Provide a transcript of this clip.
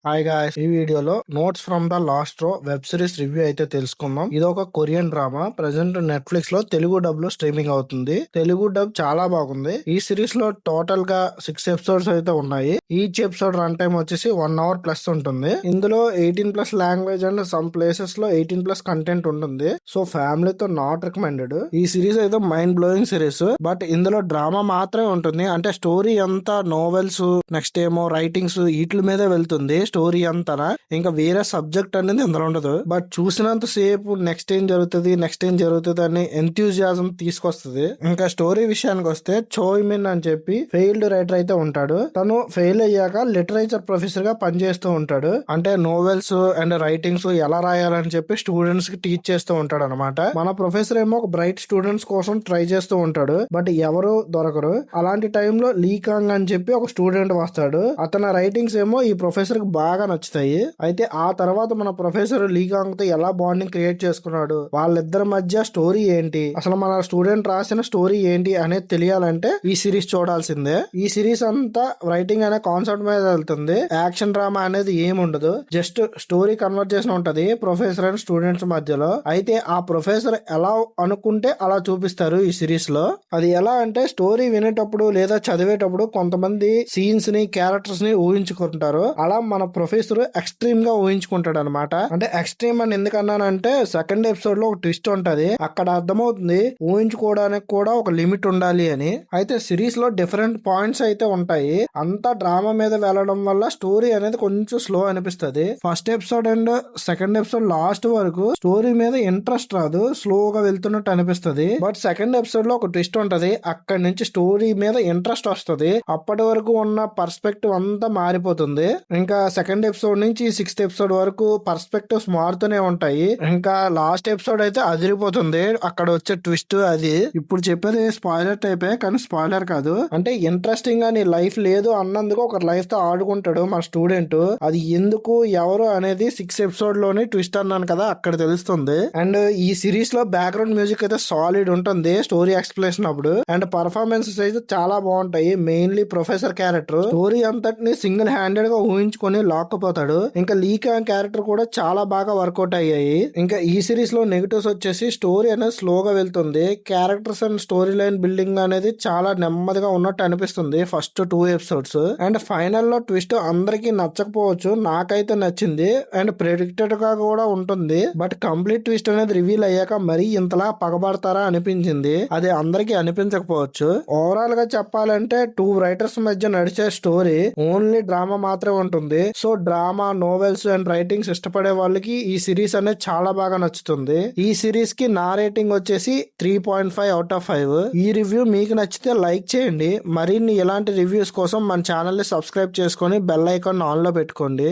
Hi guys, ఈ వీడియోలో notes from the last రో వెబ్ సిరీస్ రివ్యూ అయితే తెలుసుకుందాం. ఇది ఒక కొరియన్ డ్రామా. ప్రెసెంట్ నెట్ఫ్లిక్స్ లో తెలుగు డబ్ లో స్ట్రీమింగ్ అవుతుంది. తెలుగు డబ్ చాలా బాగుంది. ఈ సిరీస్ లో టోటల్ గా 6 ఎపిసోడ్స్ అయితే ఉన్నాయి. ఈచ్ ఎపిసోడ్ రన్ టైం వచ్చేసి 1 అవర్ ప్లస్ ఉంటుంది. ఇందులో 18+ లాంగ్వేజ్ అండ్ సమ్ ప్లేసెస్ లో 18+ కంటెంట్ ఉంటుంది. సో ఫ్యామిలీతో నాట్ రికమెండెడ్. ఈ సిరీస్ అయితే మైండ్ బ్లోయింగ్ సిరీస్. బట్ ఇందులో డ్రామా మాత్రమే ఉంటుంది. అంటే స్టోరీ అంతా నోవెల్స్, నెక్స్ట్ ఏమో రైటింగ్స్ వీటి మీదే వెళ్తుంది. స్టోరీ అంతా ఇంకా వేరే సబ్జెక్ట్ అనేది ఇందులో ఉండదు. బట్ చూసినంత సేపు నెక్స్ట్ ఏం జరుగుతుంది అని ఎంథ్యూజియాజం తీసుకొస్తుంది. ఇంకా స్టోరీ విషయానికి వస్తే చోయ్ మిన్ అని చెప్పి ఫెయిల్డ్ రైటర్ అయితే ఉంటాడు. తను ఫెయిల్ అయ్యాక లిటరేచర్ ప్రొఫెసర్ గా పనిచేస్తూ ఉంటాడు. అంటే నోవెల్స్ అండ్ రైటింగ్స్ ఎలా రాయాలని చెప్పి స్టూడెంట్స్ కి టీచ్ చేస్తూ ఉంటాడు అనమాట. మన ప్రొఫెసర్ ఏమో ఒక బ్రైట్ స్టూడెంట్స్ కోసం ట్రై చేస్తూ ఉంటాడు. బట్ ఎవరు దొరకరు. అలాంటి టైంలో లీకాంగ్ అని చెప్పి ఒక స్టూడెంట్ వస్తాడు. అతని రైటింగ్స్ ఏమో ఈ ప్రొఫెసర్ కి బాగా నచ్చుతాయి. అయితే ఆ తర్వాత మన ప్రొఫెసర్ లీకాంగ్ తో ఎలా బాండింగ్ క్రియేట్ చేసుకున్నాడు, వాళ్ళిద్దరి మధ్య స్టోరీ ఏంటి, అసలు మన స్టూడెంట్ రాసిన స్టోరీ ఏంటి అనేది తెలియాలంటే ఈ సిరీస్ చూడాల్సిందే. ఈ సిరీస్ అంతా రైటింగ్ అనే కాన్సెప్ట్ మీద వెళ్తుంది. యాక్షన్ డ్రామా అనేది ఏముండదు. జస్ట్ స్టోరీ కన్వర్జేషన్ ఉంటది ప్రొఫెసర్ అండ్ స్టూడెంట్స్ మధ్యలో. అయితే ఆ ప్రొఫెసర్ ఎలా అనుకుంటే అలా చూపిస్తారు ఈ సిరీస్ లో. అది ఎలా అంటే స్టోరీ వినేటప్పుడు లేదా చదివేటప్పుడు కొంతమంది సీన్స్ ని, క్యారెక్టర్స్ ని ఊహించుకుంటారు. అలా మన ప్రొఫెసర్ ఎక్స్ట్రీమ్ గా ఊహించుకుంటాడు అనమాట. అంటే ఎక్స్ట్రీమ్ అని ఎందుకన్నానంటే సెకండ్ ఎపిసోడ్ లో ఒక ట్విస్ట్ ఉంటది. అక్కడ అర్థమవుతుంది ఊహించుకోవడానికి కూడా ఒక లిమిట్ ఉండాలి అని. అయితే సిరీస్ లో డిఫరెంట్ పాయింట్స్ అయితే ఉంటాయి. అంతా డ్రామా మీద వెళ్ళడం వల్ల స్టోరీ అనేది కొంచెం స్లో అనిపిస్తుంది. First episode and second episode last వరకు స్టోరీ మీద ఇంట్రెస్ట్ రాదు, స్లోగా వెళ్తున్నట్టు అనిపిస్తుంది. బట్ సెకండ్ ఎపిసోడ్ లో ఒక ట్విస్ట్ ఉంటది. అక్కడి నుంచి స్టోరీ మీద ఇంట్రెస్ట్ వస్తుంది. అప్పటి వరకు ఉన్న పర్స్పెక్టివ్ అంతా మారిపోతుంది. ఇంకా సెకండ్ ఎపిసోడ్ నుంచి 6th ఎపిసోడ్ వరకు పర్స్పెక్టివ్స్ మారుతూనే ఉంటాయి. ఇంకా లాస్ట్ ఎపిసోడ్ అయితే అదిరిపోతుంది. అక్కడ వచ్చే ట్విస్ట్ అది ఇప్పుడు చెప్పేది స్పాయిలర్ టైపే, కానీ స్పాయిలర్ కాదు. అంటే ఇంట్రెస్టింగ్ గా నీ లైఫ్ లేదు అన్నందుకు ఒక లైఫ్ తో ఆడుకుంటాడు మన స్టూడెంట్. అది ఎందుకు ఎవరు అనేది 6th ఎపిసోడ్ లోని ట్విస్ట్ అన్నాను కదా, అక్కడ తెలుస్తుంది. అండ్ ఈ సిరీస్ లో బ్యాక్గ్రౌండ్ మ్యూజిక్ అయితే సాలిడ్ ఉంటుంది స్టోరీ ఎక్స్ప్లెనేషన్ అప్పుడు. అండ్ పర్ఫార్మెన్సెస్ అయితే చాలా బాగుంటాయి. మెయిన్లీ ప్రొఫెసర్ క్యారెక్టర్ స్టోరీ అంతటిని సింగిల్ హ్యాండెడ్ గా ఊహించుకొని లాక్కపోతాడు. ఇంకా లీకాంగ్ క్యారెక్టర్ కూడా చాలా బాగా వర్కౌట్ అయ్యాయి. ఇంకా ఈ సిరీస్ లో నెగటివ్స్ వచ్చేసి స్టోరీ అనేది స్లోగా వెళ్తుంది. Characters and story line building అనేది చాలా నెమ్మదిగా ఉన్నట్టు అనిపిస్తుంది ఫస్ట్ 2 ఎపిసోడ్స్. అండ్ ఫైనల్ లో ట్విస్ట్ అందరికి నచ్చకపోవచ్చు, నాకైతే నచ్చింది. అండ్ ప్రెడిక్టెడ్ గా కూడా ఉంటుంది. బట్ కంప్లీట్ ట్విస్ట్ అనేది రివీల్ అయ్యాక మరీ ఇంతలా పగబడతారా అనిపించింది. అది అందరికి అనిపించకపోవచ్చు. ఓవరాల్ గా చెప్పాలంటే 2 రైటర్స్ మధ్య నడిచే స్టోరీ. ఓన్లీ డ్రామా మాత్రమే ఉంటుంది. So drama, novels and writings ఇష్టపడే వాళ్ళకి ఈ సిరీస్ అనేది చాలా బాగా నచ్చుతుంది. ఈ సిరీస్ కి నా రేటింగ్ వచ్చేసి 3.5/5. ఈ రివ్యూ మీకు నచ్చితే లైక్ చేయండి. మరిన్ని ఇలాంటి రివ్యూస్ కోసం మన ఛానల్ ని సబ్స్క్రైబ్ చేసుకొని బెల్ ఐకాన్ ఆన్ లో పెట్టుకోండి.